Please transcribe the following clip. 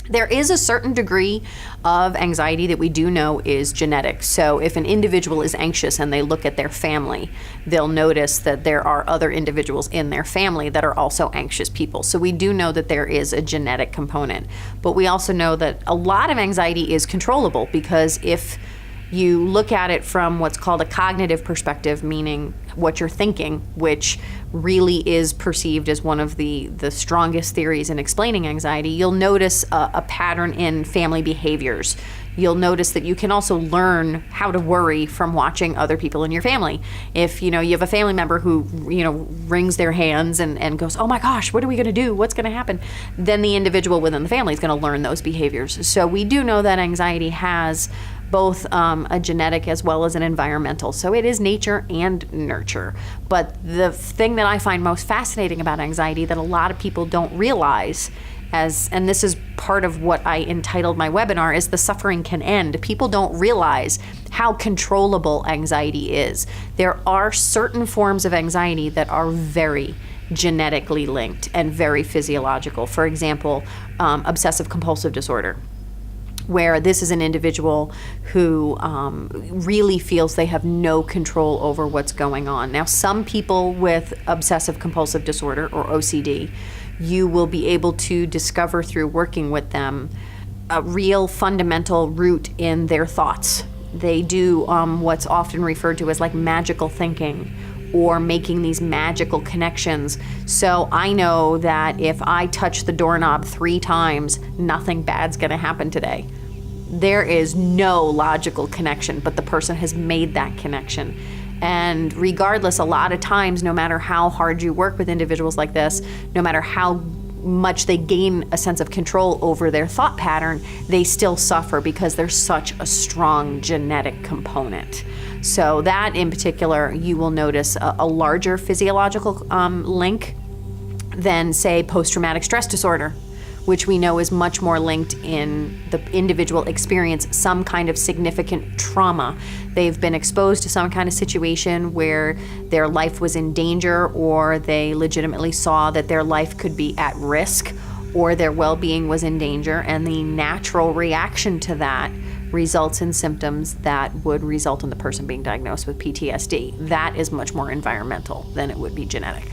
There is a certain degree of anxiety that we do know is genetic. So if an individual is anxious and they look at their family, they'll notice that there are other individuals in their family that are also anxious people. So we do know that there is a genetic component. But we also know that a lot of anxiety is controllable, because if you look at it from what's called a cognitive perspective, meaning what you're thinking, which really is perceived as one of the strongest theories in explaining anxiety, you'll notice a pattern in family behaviors. You'll notice that you can also learn how to worry from watching other people in your family. If you have a family member who wrings their hands and goes, oh my gosh, what are we going to do? What's going to happen? Then the individual within the family is going to learn those behaviors. So we do know that anxiety has both a genetic as well as an environmental. So it is nature and nurture. But the thing that I find most fascinating about anxiety that a lot of people don't realize, and this is part of what I entitled my webinar, is the suffering can end. People don't realize how controllable anxiety is. There are certain forms of anxiety that are very genetically linked and very physiological. For example, obsessive compulsive disorder, where this is an individual who really feels they have no control over what's going on. Now, some people with obsessive compulsive disorder, or OCD, you will be able to discover through working with them a real fundamental root in their thoughts. They do what's often referred to as like magical thinking, or making these magical connections. So I know that if I touch the doorknob 3 times, nothing bad's gonna happen today. There is no logical connection, but the person has made that connection. And regardless, a lot of times, no matter how hard you work with individuals like this, no matter how much they gain a sense of control over their thought pattern, they still suffer because there's such a strong genetic component. So that in particular, you will notice a larger physiological link than, say, post-traumatic stress disorder, which we know is much more linked in the individual experience some kind of significant trauma. They've been exposed to some kind of situation where their life was in danger, or they legitimately saw that their life could be at risk, or their well-being was in danger, and the natural reaction to that results in symptoms that would result in the person being diagnosed with PTSD. That is much more environmental than it would be genetic.